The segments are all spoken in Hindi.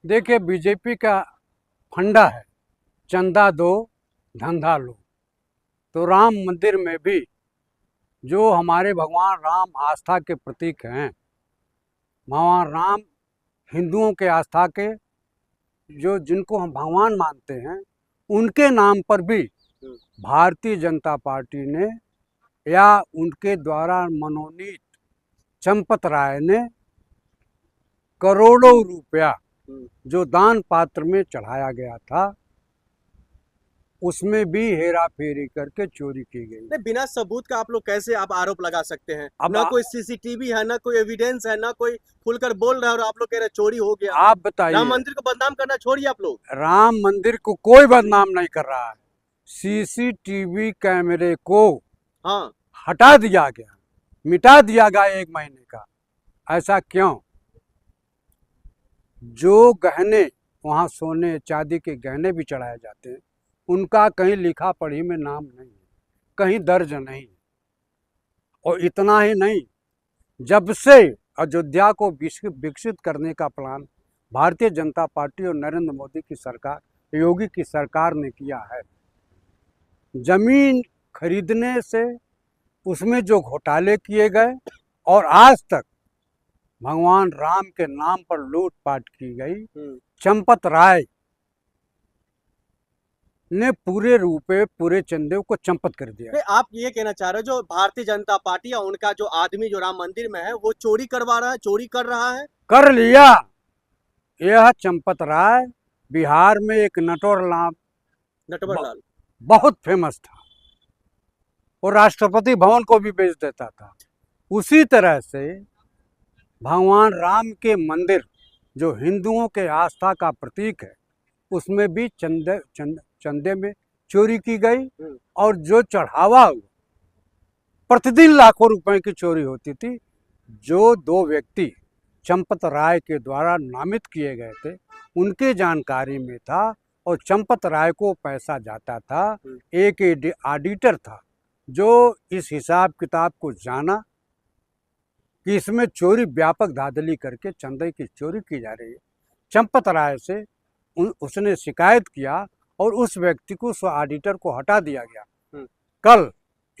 देखिए, बीजेपी का फंडा है चंदा दो धंधा लो। तो राम मंदिर में भी जो हमारे भगवान राम आस्था के प्रतीक हैं, भगवान राम हिंदुओं के आस्था के जो जिनको हम भगवान मानते हैं, उनके नाम पर भी भारतीय जनता पार्टी ने या उनके द्वारा मनोनीत चंपत राय ने करोड़ों रुपया जो दान पात्र में चढ़ाया गया था, उसमें भी हेरा फेरी करके चोरी की गई। नहीं, बिना सबूत का आप लोग कैसे आप आरोप लगा सकते हैं? अब ना कोई सीसीटीवी है, ना कोई एविडेंस है, ना कोई खुलकर बोल रहा है, और आप लोग कह रहे चोरी हो गया। आप बताइए, राम मंदिर को बदनाम करना छोड़िए आप लोग। राम मंदिर को कोई बदनाम नहीं कर रहा है। सीसीटीवी कैमरे को हाँ, हटा दिया गया, मिटा दिया गया 1 महीने का। ऐसा क्यों? जो गहने वहाँ सोने चांदी के गहने भी चढ़ाए जाते हैं, उनका कहीं लिखा पढ़ी में नाम नहीं है, कहीं दर्ज नहीं है। और इतना ही नहीं, जब से अयोध्या को विकसित करने का प्लान भारतीय जनता पार्टी और नरेंद्र मोदी की सरकार, योगी की सरकार ने किया है, जमीन खरीदने से उसमें जो घोटाले किए गए और आज तक भगवान राम के नाम पर लूटपाट की गई, चंपत राय ने पूरे रुपए पूरे चंदे को चंपत कर दिया। आप ये कहना चाह रहे हो जो भारतीय जनता पार्टी या उनका जो आदमी जो राम मंदिर में है वो चोरी करवा रहा है, चोरी कर रहा है? कर लिया। यह चंपत राय बिहार में एक नटवरलाल बहुत फेमस था और राष्ट्रपति भवन को भी बेच देता था। उसी तरह से भगवान राम के मंदिर जो हिंदुओं के आस्था का प्रतीक है, उसमें भी चंदे में चोरी की गई और जो चढ़ावा हुआ, प्रतिदिन लाखों रुपए की चोरी होती थी। जो 2 व्यक्ति चंपत राय के द्वारा नामित किए गए थे, उनके जानकारी में था और चंपत राय को पैसा जाता था। एक ऑडिटर था जो इस हिसाब किताब को जाना कि इसमें चोरी व्यापक धांधली करके चंदे की चोरी की जा रही है। चंपत राय से उसने शिकायत किया और उस व्यक्ति को, उस ऑडिटर को हटा दिया गया। कल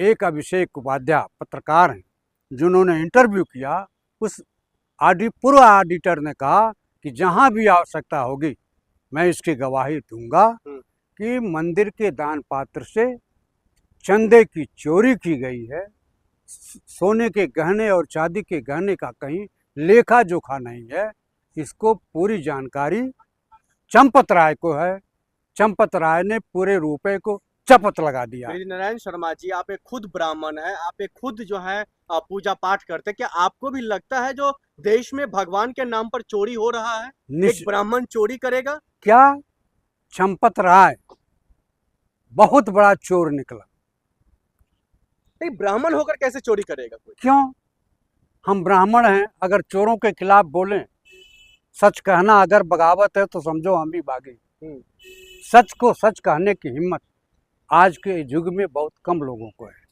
एक अभिषेक उपाध्याय पत्रकार हैं जिन्होंने इंटरव्यू किया, उस पूर्व ऑडिटर ने कहा कि जहां भी आवश्यकता होगी मैं इसकी गवाही दूंगा कि मंदिर के दान पात्र से चंदे की चोरी की गई है। सोने के गहने और चांदी के गहने का कहीं लेखा जोखा नहीं है। इसको पूरी जानकारी चंपत राय को है। चंपत राय ने पूरे रुपए को चपत लगा दिया। नारायण शर्मा जी, आप एक खुद ब्राह्मण है, आप एक खुद जो है पूजा पाठ करते, क्या आपको भी लगता है जो देश में भगवान के नाम पर चोरी हो रहा है, एक ब्राह्मण चोरी करेगा? क्या चंपत राय बहुत बड़ा चोर निकला? नहीं, ब्राह्मण होकर कैसे चोरी करेगा कोई? क्यों? हम ब्राह्मण हैं, अगर चोरों के खिलाफ बोलें, सच कहना अगर बगावत है तो समझो हम भी भागे। सच को सच कहने की हिम्मत आज के युग में बहुत कम लोगों को है।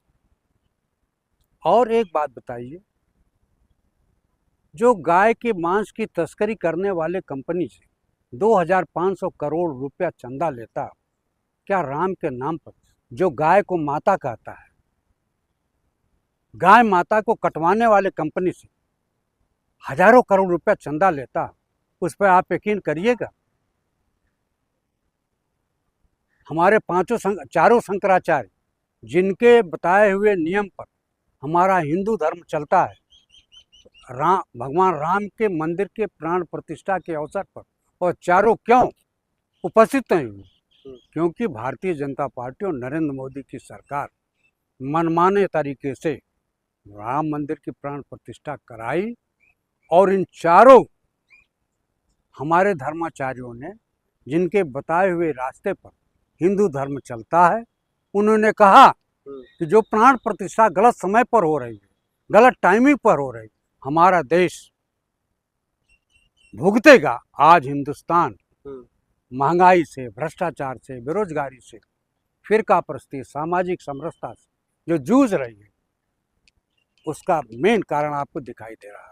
और एक बात बताइए, जो गाय के मांस की तस्करी करने वाले कंपनी से 2500 करोड़ रुपया चंदा लेता, क्या राम के नाम पर जो गाय को माता कहता है, गाय माता को कटवाने वाले कंपनी से हजारों करोड़ रुपया चंदा लेता, उस पर आप यकीन करिएगा? हमारे चारों शंकराचार्य जिनके बताए हुए नियम पर हमारा हिंदू धर्म चलता है, भगवान राम के मंदिर के प्राण प्रतिष्ठा के अवसर पर, और चारों क्यों उपस्थित नहीं हुए? क्योंकि भारतीय जनता पार्टी और नरेंद्र मोदी की सरकार मनमाने तरीके से राम मंदिर की प्राण प्रतिष्ठा कराई और इन चारों हमारे धर्माचार्यों ने जिनके बताए हुए रास्ते पर हिंदू धर्म चलता है, उन्होंने कहा कि जो प्राण प्रतिष्ठा गलत समय पर हो रही है, गलत टाइमिंग पर हो रही है, हमारा देश भुगतेगा। आज हिंदुस्तान महंगाई से, भ्रष्टाचार से, बेरोजगारी से, फिरकापरस्ती, सामाजिक समरसता से जो जूझ रही है, उसका मेन कारण आपको दिखाई दे रहा है।